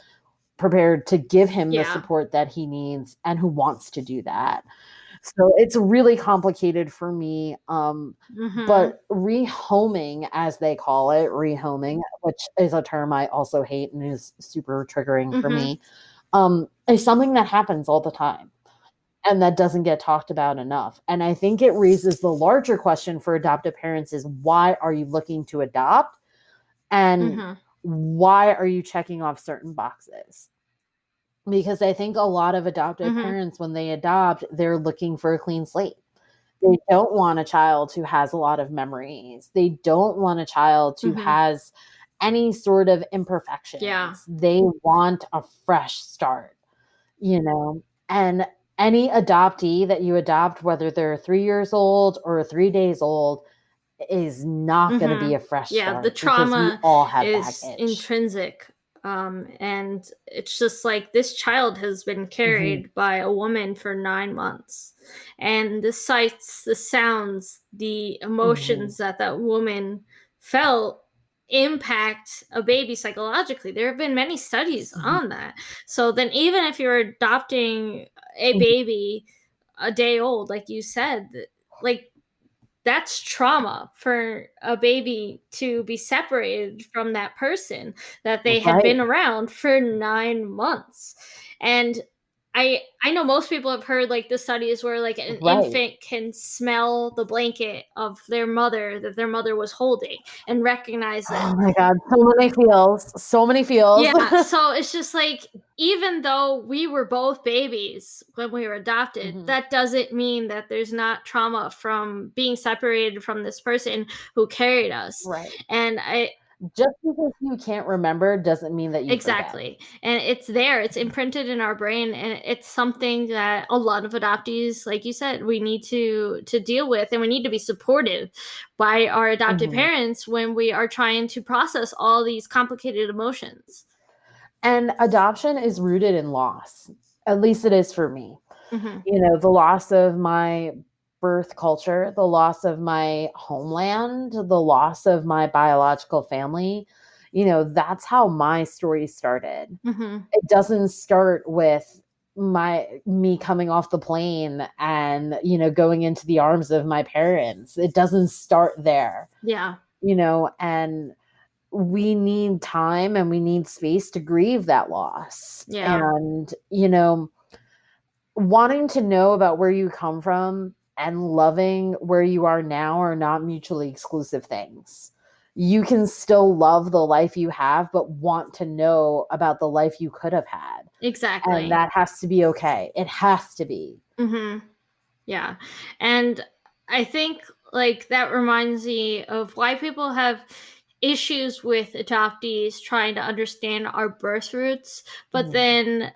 prepared to give him the support that he needs and who wants to do that. So it's really complicated for me. But rehoming, as they call it, rehoming, which is a term I also hate and is super triggering for me, is something that happens all the time and that doesn't get talked about enough. And I think it raises the larger question for adoptive parents is, why are you looking to adopt? And why are you checking off certain boxes? Because I think a lot of adoptive parents, when they adopt, they're looking for a clean slate. They don't want a child who has a lot of memories. They don't want a child who has any sort of imperfections. Yeah. They want a fresh start, and any adoptee that you adopt, whether they're 3 years old or 3 days old, is not going to be a fresh start. The trauma all have is baggage. intrinsic. And it's just like this child has been carried by a woman for 9 months. And the sights, the sounds, the emotions that woman felt impact a baby psychologically. There have been many studies on that. So then, even if you're adopting a baby a day old, like you said, like that's trauma for a baby to be separated from that person that they had been around for 9 months. And I know most people have heard like the studies where like an infant can smell the blanket of their mother that their mother was holding and recognize it. Oh my God, so many feels. Yeah, so it's just like, even though we were both babies when we were adopted, that doesn't mean that there's not trauma from being separated from this person who carried us. Right. And just because you can't remember doesn't mean that you exactly. forget. And it's there, it's imprinted in our brain, and it's something that a lot of adoptees, like you said, we need to deal with, and we need to be supportive by our adopted parents when we are trying to process all these complicated emotions. And adoption is rooted in loss. At least it is for me. The loss of my birth culture, the loss of my homeland, the loss of my biological family. That's how my story started. It doesn't start with me coming off the plane and, going into the arms of my parents. It doesn't start there. Yeah. And we need time and we need space to grieve that loss. Yeah. And, wanting to know about where you come from and loving where you are now are not mutually exclusive things. You can still love the life you have, but want to know about the life you could have had. Exactly. And that has to be okay. It has to be. Yeah. And I think like that reminds me of why people have issues with adoptees trying to understand our birth roots, but then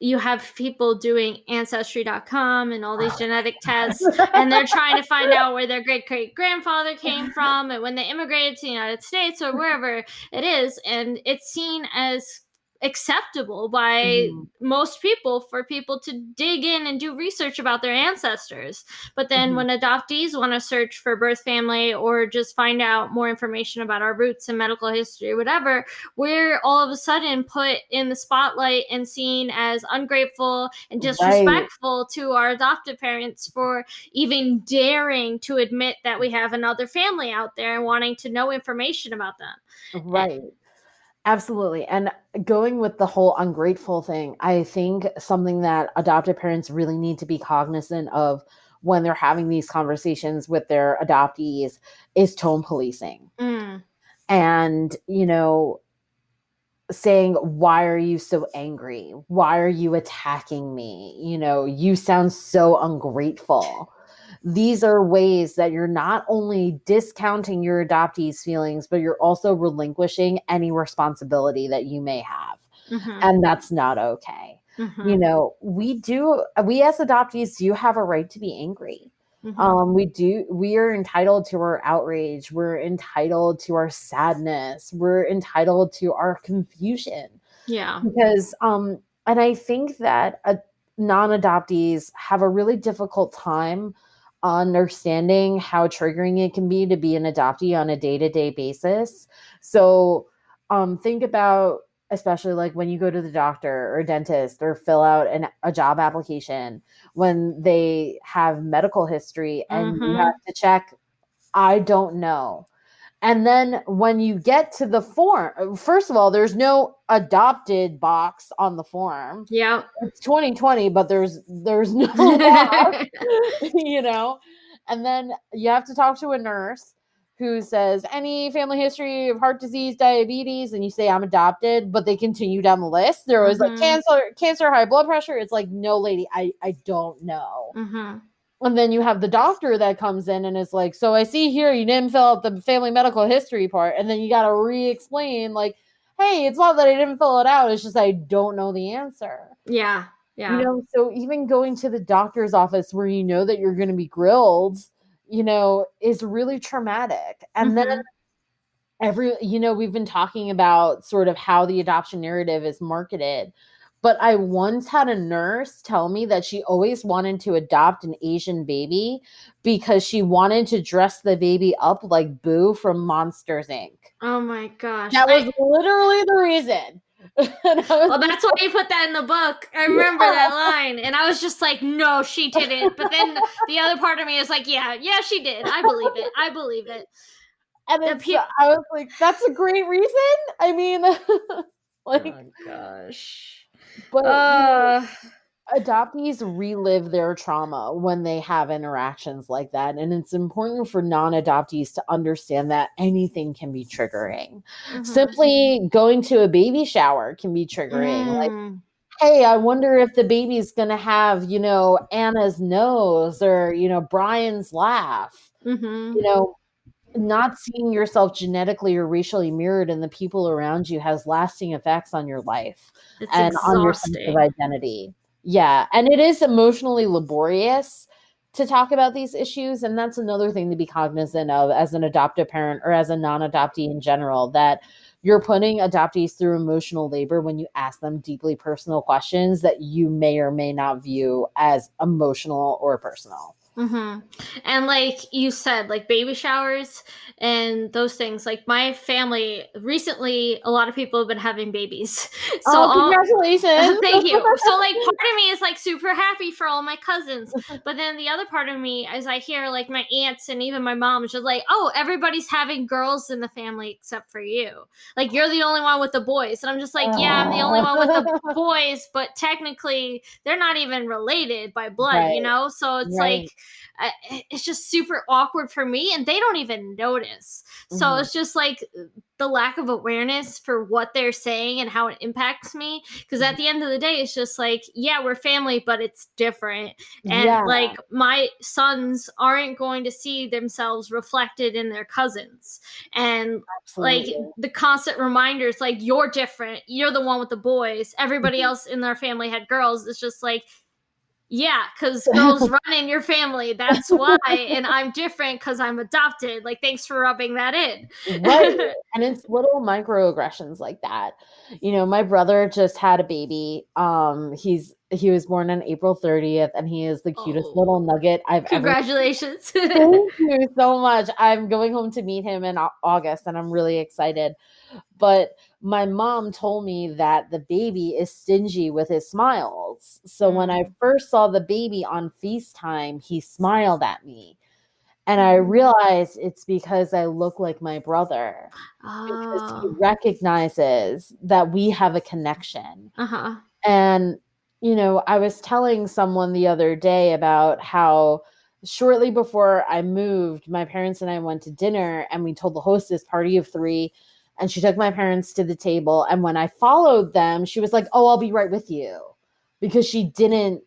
you have people doing Ancestry.com and all these genetic tests, and they're trying to find out where their great-great-grandfather came from and when they immigrated to the United States or wherever it is. And it's seen as acceptable by most people for people to dig in and do research about their ancestors. But then when adoptees want to search for birth family or just find out more information about our roots and medical history, whatever, we're all of a sudden put in the spotlight and seen as ungrateful and disrespectful to our adoptive parents for even daring to admit that we have another family out there and wanting to know information about them. Right. Absolutely. And going with the whole ungrateful thing, I think something that adoptive parents really need to be cognizant of when they're having these conversations with their adoptees is tone policing. And, you know, saying, why are you so angry? Why are you attacking me? You know, you sound so ungrateful. These are ways that you're not only discounting your adoptee's feelings, but you're also relinquishing any responsibility that you may have. And that's not okay. You know, we as adoptees do have a right to be angry. We are entitled to our outrage. We're entitled to our sadness. We're entitled to our confusion. Yeah. Because, and I think that non-adoptees have a really difficult time understanding how triggering it can be to be an adoptee on a day-to-day basis. So think about, especially like when you go to the doctor or dentist or fill out a job application, when they have medical history and you have to check, I don't know. And then when you get to the form, first of all, there's no adopted box on the form. Yeah. It's 2020, but there's no box, you know? And then you have to talk to a nurse who says, any family history of heart disease, diabetes, and you say, I'm adopted, but they continue down the list. There was like cancer, high blood pressure. It's like, no, lady, I don't know. And then you have the doctor that comes in and is like, so I see here you didn't fill out the family medical history part. And then you got to re-explain like, hey, it's not that I didn't fill it out. It's just I don't know the answer. Yeah. Yeah. You know, so even going to the doctor's office where you know that you're going to be grilled, you know, is really traumatic. And then we've been talking about sort of how the adoption narrative is marketed. But I once had a nurse tell me that she always wanted to adopt an Asian baby because she wanted to dress the baby up like Boo from Monsters, Inc. Oh my gosh. That was literally the reason. Well, that's why you put that in the book. I remember that line. And I was just like, no, she didn't. But then the other part of me is like, yeah, she did. I believe it. And I was like, that's a great reason. I mean, like, oh my gosh. But adoptees relive their trauma when they have interactions like that. And it's important for non-adoptees to understand that anything can be triggering. Simply going to a baby shower can be triggering. Like, hey, I wonder if the baby's going to have, you know, Anna's nose or, you know, Brian's laugh. You know, not seeing yourself genetically or racially mirrored in the people around you has lasting effects on your life and on your sense of identity. Yeah. And it is emotionally laborious to talk about these issues. And that's another thing to be cognizant of as an adoptive parent or as a non-adoptee in general, that you're putting adoptees through emotional labor when you ask them deeply personal questions that you may or may not view as emotional or personal. And like you said, like baby showers and those things, like my family recently, a lot of people have been having babies. So congratulations. Thank you. So like part of me is like super happy for all my cousins. But then the other part of me, as I hear like my aunts and even my mom is just like, oh, everybody's having girls in the family except for you. Like you're the only one with the boys. And I'm just like, yeah, I'm the only one with the boys, but technically they're not even related by blood, you know? So it's like, it's just super awkward for me, and they don't even notice. So it's just like the lack of awareness for what they're saying and how it impacts me. Because at the end of the day, it's just like, yeah, we're family, but it's different. And Yeah, like my sons aren't going to see themselves reflected in their cousins. And like absolutely. the constant reminders, like, you're different, you're the one with the boys, everybody else in their family had girls. It's just like, yeah, because girls run in your family, that's why. And I'm different because I'm adopted. Like, thanks for rubbing that in. Right. And it's little microaggressions like that. You know, my brother just had a baby. He was born on April 30th, and he is the cutest little nugget I've ever. Congratulations. Thank you so much. I'm going home to meet him in August, and I'm really excited. But my mom told me that the baby is stingy with his smiles. So when I first saw the baby on FaceTime, he smiled at me. And I realized it's because I look like my brother. Because he recognizes that we have a connection. And, you know, I was telling someone the other day about how shortly before I moved, my parents and I went to dinner, and we told the hostess, party of 3, and she took my parents to the table. And when I followed them, she was like, "Oh, I'll be right with you," because she didn't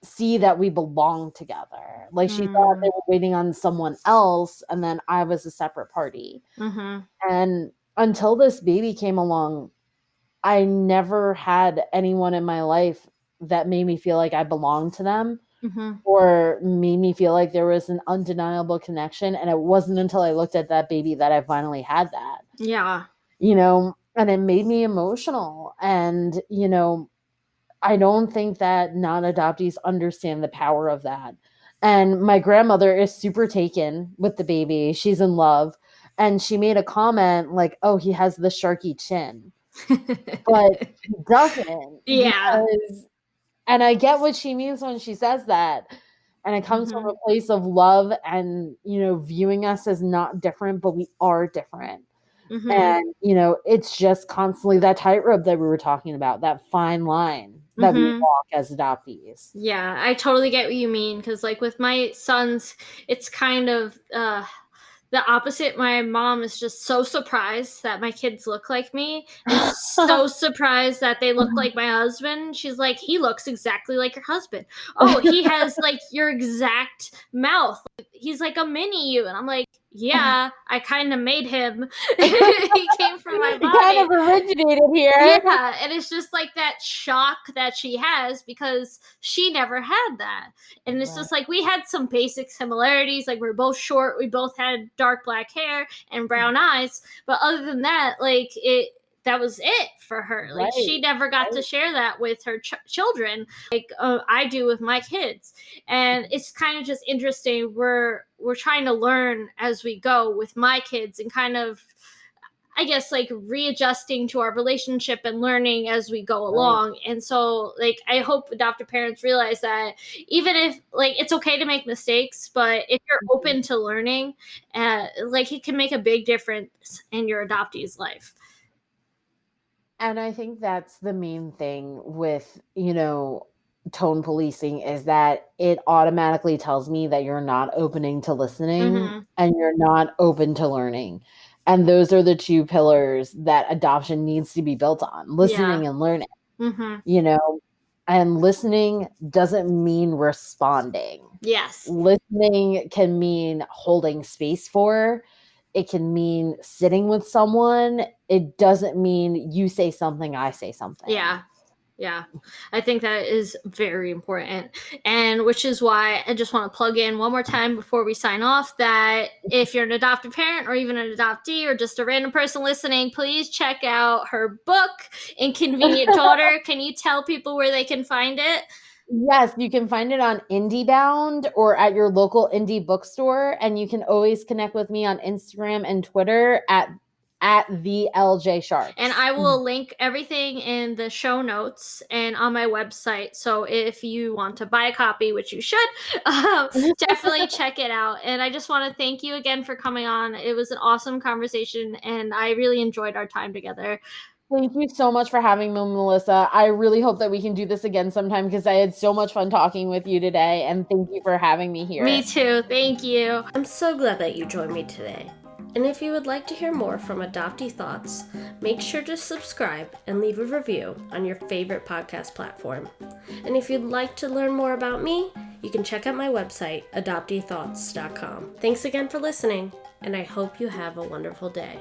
see that we belonged together. Like, she thought they were waiting on someone else, and then I was a separate party. And until this baby came along, I never had anyone in my life that made me feel like I belonged to them or made me feel like there was an undeniable connection. And it wasn't until I looked at that baby that I finally had that. Yeah. You know, and it made me emotional. And, you know, I don't think that non-adoptees understand the power of that. And my grandmother is super taken with the baby. She's in love. And she made a comment like, "Oh, he has the Sharky chin." But he doesn't. Yeah. And I get what she means when she says that. And it comes from a place of love and, you know, viewing us as not different, but we are different. And, you know, it's just constantly that tightrope that we were talking about, that fine line that we walk as adoptees. Yeah, I totally get what you mean. Because, like, with my sons, it's kind of the opposite. My mom is just so surprised that my kids look like me, and so surprised that they look like my husband. She's like, "He looks exactly like your husband. Oh, he has like your exact mouth. He's like a mini you." And I'm like, "Yeah, I kind of made him. He came from my body. He kind of originated here." Yeah, and it's just like that shock that she has because she never had that. And it's just like we had some basic similarities. Like, we're both short, we both had dark black hair and brown eyes, but other than that, like, that was it for her. Like, she never got to share that with her children like I do with my kids. And it's kind of just interesting. We're trying to learn as we go with my kids, and kind of, I guess, like, readjusting to our relationship and learning as we go along. And so, like, I hope adoptive parents realize that even if, like, it's okay to make mistakes, but if you're open to learning, like, it can make a big difference in your adoptee's life. And I think that's the main thing with, you know, tone policing, is that it automatically tells me that you're not opening to listening and you're not open to learning. And those are the 2 pillars that adoption needs to be built on: listening and learning. You know, and listening doesn't mean responding. Yes. Listening can mean holding space for. It can mean sitting with someone. It doesn't mean you say something, I say something. Yeah. Yeah, I think that is very important. And which is why I just want to plug in one more time before we sign off that if you're an adoptive parent or even an adoptee or just a random person listening, please check out her book, Inconvenient Daughter. Can you tell people where they can find it? Yes, you can find it on IndieBound or at your local indie bookstore. And you can always connect with me on Instagram and Twitter at the LJ Shark. And I will link everything in the show notes and on my website. So if you want to buy a copy, which you should, definitely check it out. And I just want to thank you again for coming on. It was an awesome conversation, and I really enjoyed our time together. Thank you so much for having me, Melissa. I really hope that we can do this again sometime because I had so much fun talking with you today, and thank you for having me here. Me too. Thank you. I'm so glad that you joined me today. And if you would like to hear more from Adoptee Thoughts, make sure to subscribe and leave a review on your favorite podcast platform. And if you'd like to learn more about me, you can check out my website, adopteethoughts.com. Thanks again for listening, and I hope you have a wonderful day.